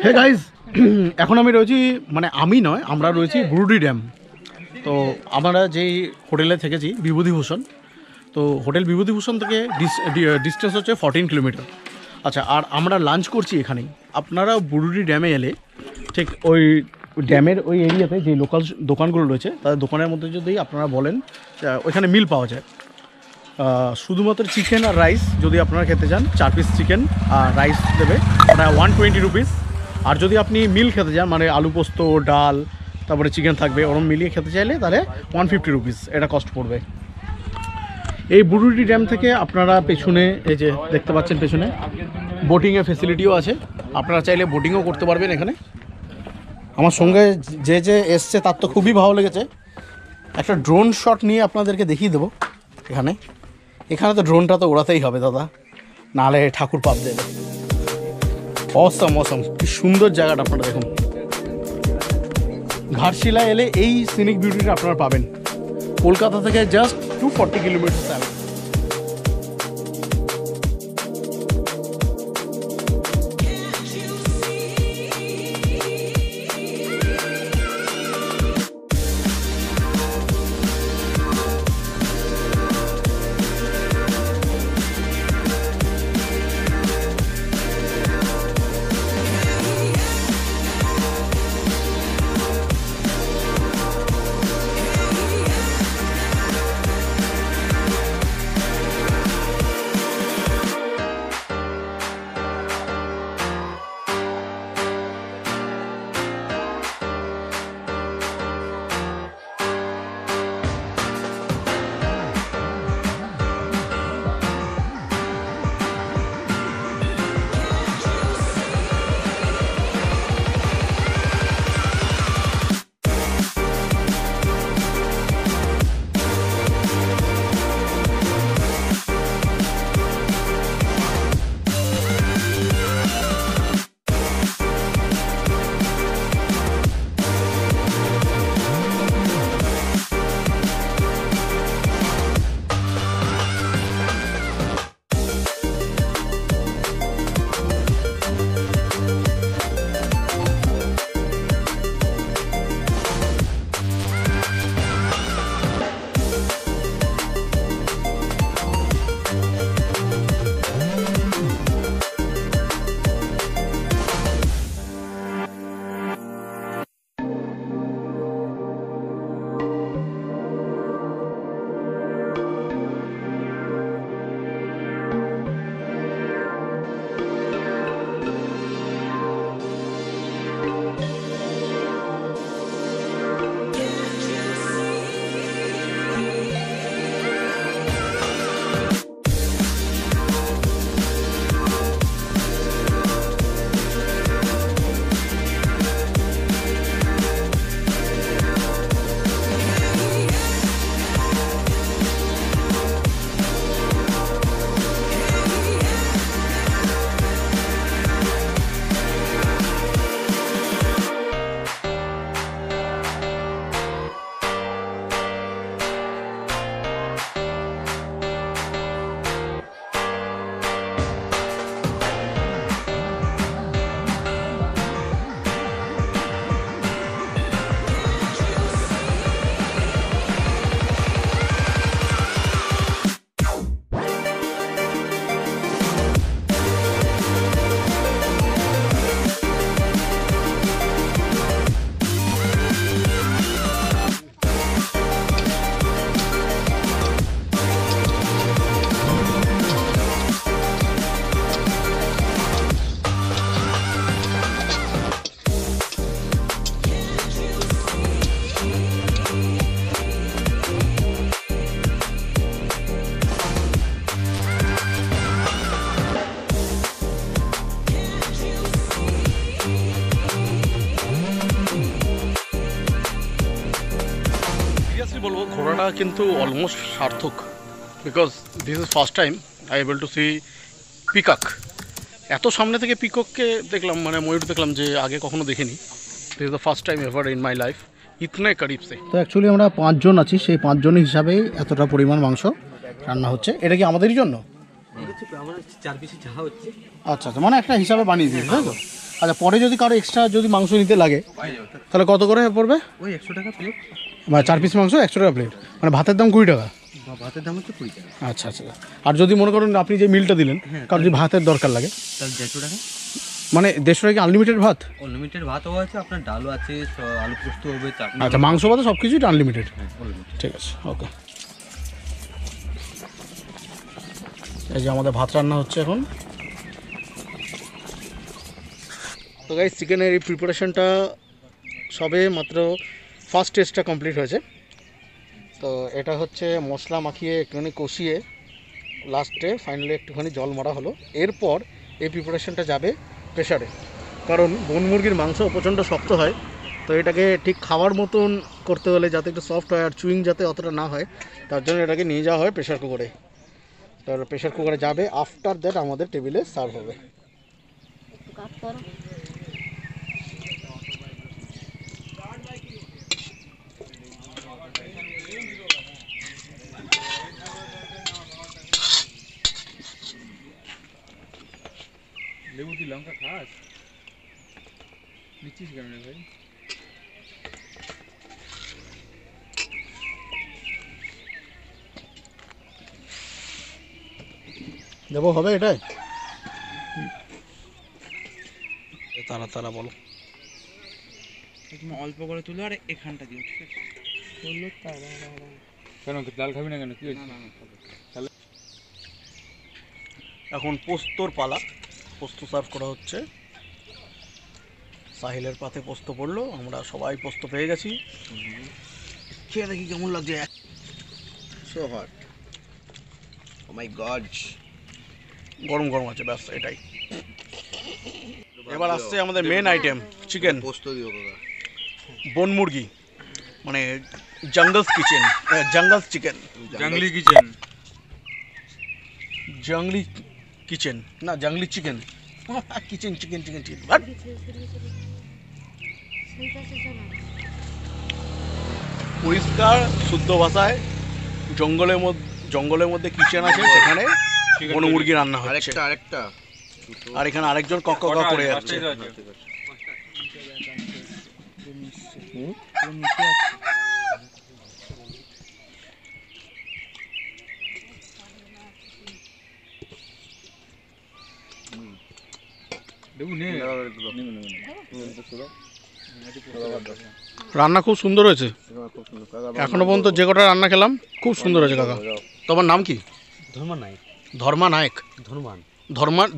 Hey guys, এখন আমি রয়েছি, মানে আমি নয়, আমরা রয়েছি বুরুডি ড্যাম। তো আমরা যেই হোটেলে থেকেছি বিভূতিভূষণ, তো হোটেল বিভূতিভূষণ থেকে ডিস্টেন্স হচ্ছে 14 কিলোমিটার। আচ্ছা, আর আমরা লাঞ্চ করছি এখানেই। আপনারা বুরুডি ড্যামে এলে ঠিক ওই ড্যামের ওই এরিয়াতে যে লোকাল দোকানগুলো রয়েছে তাদের দোকানের মধ্যে যদি আপনারা বলেন ওইখানে মিল পাওয়া যায়। শুধুমাত্র চিকেন আর রাইস যদি আপনারা খেতে চান 4 পিস চিকেন আর রাইস দেবে, ওটা 120 রুপিস। আর যদি আপনি মিল খেতে চান মানে আলু পোস্ত, ডাল, তারপরে চিকেন থাকবে, ওরম মিলিয়ে খেতে চাইলে তাহলে 150 রুপিস এটা কস্ট পড়বে। এই বুরুডি ড্যাম থেকে আপনারা পেছনে এই যে দেখতে পাচ্ছেন পেছনে বোটিংয়ের ফেসিলিটিও আছে, আপনারা চাইলে বোটিংও করতে পারবেন এখানে। আমার সঙ্গে যে যে এসছে তার তো খুবই ভালো লেগেছে। একটা ড্রোন শট নিয়ে আপনাদেরকে দেখিয়ে দেবো। এখানে তো ড্রোনটা তো ওড়াতেই হবে দাদা, নাহলে ঠাকুর পাপ দেবে। অসম অসম, কি সুন্দর জায়গাটা আপনারা দেখুন। ঘাটশিলা এলে এই সিনিক বিউটিটা আপনারা পাবেন। কলকাতা থেকে জাস্ট 240 কিলোমিটার আগে। বলবো ঘোরাটা কিন্তু অলমোস্ট সার্থক, because this is first time I able to see peacock. এত সামনে থেকে পিকককে দেখলাম, মানে ময়ূর দেখলাম, যে আগে কখনো দেখিনি। This is the first time ever in my life ইতনে করিব সে। তো অ্যাকচুয়ালি আমরা 5 জন আছি, সেই 5 জনের হিসাবে এতটা পরিমাণ মাংস রান্না হচ্ছে। এটা কি আমাদেরই জন্য? আমার 4 পিসি চাহা হচ্ছে। আচ্ছা আচ্ছা, মানে একটা হিসাবে বানিয়ে দিয়েছে তাই তো? আচ্ছা, পরে যদি কারো এক্সট্রা যদি মাংস নিতে লাগে তাহলে কত করে পড়বে? ওই 100 টাকা প্লেট। মানে 4 পিস মাংস 100 টাকা প্লেট, মানে ভাতের দাম 20 টাকা। ভাতের দাম হচ্ছে 20 টাকা। আচ্ছা আচ্ছা, আর যদি মনে করেন আপনি যে মিলটা দিলেন কারো যদি ভাতের দরকার লাগে তাহলে 150 টাকা। মানে 150 টাকা আনলিমিটেড ভাত? আনলিমিটেড ভাতও আছে, আপনার ডালও আছে, আলু পোস্ত হবে, চাটনি। আচ্ছা, মাংস ভাত সব কিছুই আনলিমিটেড? unlimited। ঠিক আছে, ওকে। এই যে আমাদের ভাত রান্না হচ্ছে এখন। তো গাইস, চিকেনের এই প্রিপারেশনটা সবে মাত্র ফার্স্ট টেস্টটা কমপ্লিট হয়েছে। তো এটা হচ্ছে মশলা মাখিয়ে একটুখানি কষিয়ে লাস্টে ফাইনালি একটুখানি জল মারা হলো। এরপর এই প্রিপারেশনটা যাবে প্রেশারে, কারণ বন মুরগির মাংস প্রচণ্ড শক্ত হয়। তো এটাকে ঠিক খাওয়ার মতন করতে হলে যাতে একটু সফট হয় আর চুইং যাতে অতটা না হয়, তার জন্য এটাকে নিয়ে যাওয়া হয় প্রেশার কুকারে। তারপর প্রেশার কুকারে যাবে, আফটার দ্যাট আমাদের টেবিলে সার্ভ হবে। লেবু কি লঙ্কা খাস? নিচ্ছিস কেন রে ভাই? দেবো হবে এটাই? তারা তারা বলো। তুমি অল্প করে তুলো আর এখানটা দিও, ঠিক আছে? বললো তারা কেন, ডাল খাবি না কেন? কি হয়েছে? এখন পোস্তর পালা, পোস্ত সার্ভ করা হচ্ছে। সাহিলের পাতে পোস্ত পড়লো, আমরা সবাই পোস্ত পেয়ে গেছি। খেয়ে দেখি কেমন লাগছে। So hot. Oh my god. গরম গরম আছে, ব্যাস এটাই। এবার আসছে আমাদের মেন আইটেম, চিকেন। পোস্ত দিও কাকা। বন মুরগি, মানে জঙ্গলস কিচেন, জঙ্গলস চিকেন, জঙ্গলি কিচেন। জঙ্গলি কিচেন না, জঙ্গলি chicken. Kitchen chicken chicken chicken. পরিষ্কার শুদ্ধ ভাষায় জঙ্গলের মধ্যে কিচেন আছে, সেখানে বন মুরগি রান্না হচ্ছে। আরেকটা আর এখানে আরেকজন কক কক করে যাচ্ছে। রান্না খুব সুন্দর হয়েছে, এখনো পর্যন্ত যে কটা রান্না খেলাম খুব সুন্দর হয়েছে কাকা। তোমার নাম কি? ধর্মা নায়ক। ধর্মা নায়ক?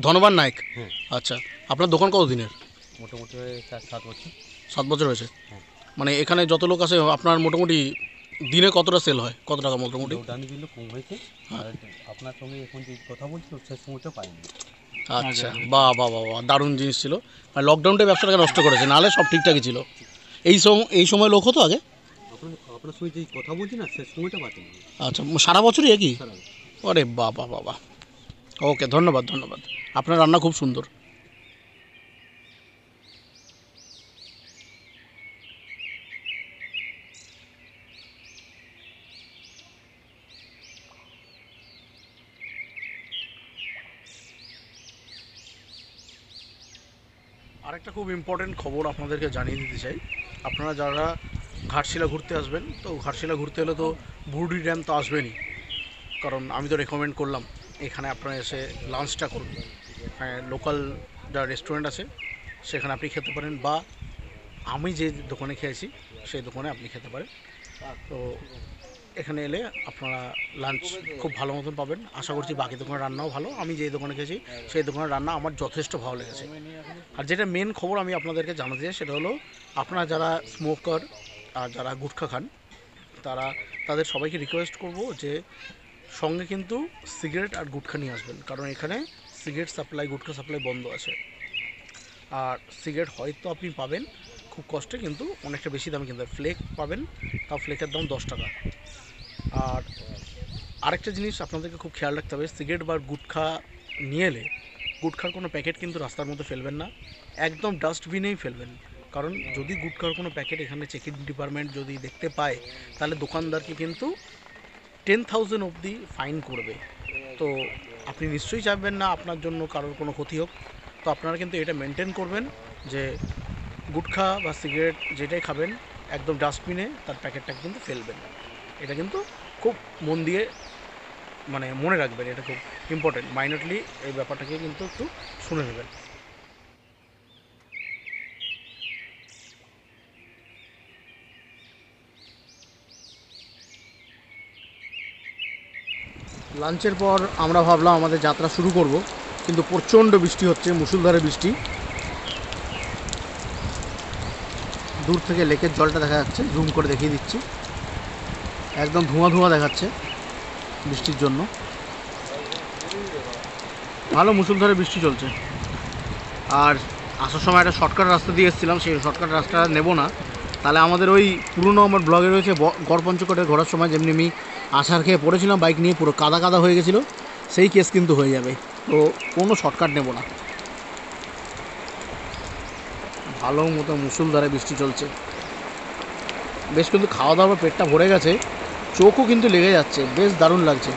ধনবান নায়ক। হ্যাঁ। আচ্ছা, আপনার দোকান কত দিনের? মোটামুটি 7 বছর। 7 বছর হয়েছে? হ্যাঁ। মানে এখানে যত লোক আসে আপনার মোটামুটি দিনে কতটা সেল হয়, কত টাকা মোটামুটি? দামি দিলে কম হয়েছে, আর আপনার সঙ্গে এখন যে কথা বলছি সে সময়টা পাইনি। আচ্ছা, বাহ বাহ বাহ বাহ, দারুণ জিনিস ছিল। মানে লকডাউনটা ব্যবসাটাকে নষ্ট করেছে, নাহলে সব ঠিকঠাকই ছিল। এই সময় লোক হতো আগে? আপনার সঙ্গে যে কথা বলছি না, সে সময়টা পাইনি। আচ্ছা, সারা বছরই একই? আরে বাহ বাহ বাহ বাহ, ওকে, ধন্যবাদ ধন্যবাদ। আপনার রান্না খুব সুন্দর। আরেকটা খুব ইম্পর্টেন্ট খবর আপনাদেরকে জানিয়ে দিতে চাই। আপনারা যারা ঘাটশিলা ঘুরতে আসবেন, তো ঘাটশিলা ঘুরতে হলে তো বুরুডি ড্যাম তো আসবেনই, কারণ আমি তো রেকমেন্ড করলাম এখানে আপনারা এসে লাঞ্চটা করুন। হ্যাঁ, লোকাল যা রেস্টুরেন্ট আছে সেখানে আপনি খেতে পারেন, বা আমি যে দোকানে খেয়েছি সেই দোকানে আপনি খেতে পারেন। তো এখানে এলে আপনারা লাঞ্চ খুব ভালো মতন পাবেন। আশা করছি বাকি দোকানের রান্নাও ভালো। আমি যেই দোকানে খেয়েছি সেই দোকানের রান্না আমার যথেষ্ট ভালো লেগেছে। আর যেটা মেন খবর আমি আপনাদেরকে জানাতে চাই সেটা হলো, আপনারা যারা স্মোকার আর যারা গুটখা খান তাদের সবাইকে রিকোয়েস্ট করব যে সঙ্গে কিন্তু সিগারেট আর গুটখা নিয়ে আসবেন, কারণ এখানে সিগারেট সাপ্লাই, গুটখা সাপ্লাই বন্ধ আছে। আর সিগারেট হয়তো আপনি পাবেন খুব কষ্টে, কিন্তু অনেকটা বেশি দামে কিনতে ফ্লেক পাবেন, তাও ফ্লেকের দাম 10 টাকা। আর আরেকটা জিনিস আপনাদেরকে খুব খেয়াল রাখতে হবে, সিগারেট বা গুটখা নিয়ে এলে গুটখার কোনো প্যাকেট কিন্তু রাস্তার মধ্যে ফেলবেন না, একদম ডাস্টবিনেই ফেলবেন। কারণ যদি গুটখার কোনো প্যাকেট এখানে চেকিং ডিপার্টমেন্ট যদি দেখতে পায়, তাহলে দোকানদারকে কিন্তু 10,000 অবধি ফাইন করবে। তো আপনি নিশ্চয়ই চাইবেন না আপনার জন্য কারোর কোনো ক্ষতি হোক। তো আপনারা কিন্তু এটা মেনটেন করবেন যে গুটখা বা সিগারেট যেটাই খাবেন একদম ডাস্টবিনে তার প্যাকেটটা কিন্তু ফেলবেন। এটা কিন্তু খুব মন দিয়ে মানে মনে রাখবেন, এটা খুব ইম্পর্টেন্ট। মাইনরলি এই ব্যাপারটাকে কিন্তু একটু শুনে নেবেন। লাঞ্চের পর আমরা ভাবলাম আমাদের যাত্রা শুরু করব, কিন্তু প্রচণ্ড বৃষ্টি হচ্ছে, মুষলধারে বৃষ্টি। দূর থেকে লেকের জলটা দেখা যাচ্ছে, জুম করে দেখিয়ে দিচ্ছি, একদম ধোঁয়া ধোঁয়া দেখাচ্ছে বৃষ্টির জন্য। ভালো মুষলধারে বৃষ্টি চলছে। আর আসার সময় একটা শর্টকাট রাস্তা দিয়ে এসেছিলাম, সেই শর্টকাট রাস্তা নেব না, তাহলে আমাদের ওই পুরনো আমার ব্লগে রয়েছে গড়পঞ্চকোটে ঘোরার সময় যেমনি আমি আছাড় খেয়ে পড়েছিলাম বাইক নিয়ে, পুরো কাদা কাদা হয়ে গেছিলো, সেই কেস কিন্তু হয়ে যাবে। তো কোনো শর্টকাট নেব না। ভালো মতো মুষলধারে বৃষ্টি চলছে, বেশ কিন্তু খাওয়া দাওয়ার পেটটা ভরে গেছে, চোখও কিন্তু লেগে যাচ্ছে, বেশ দারুণ লাগছে।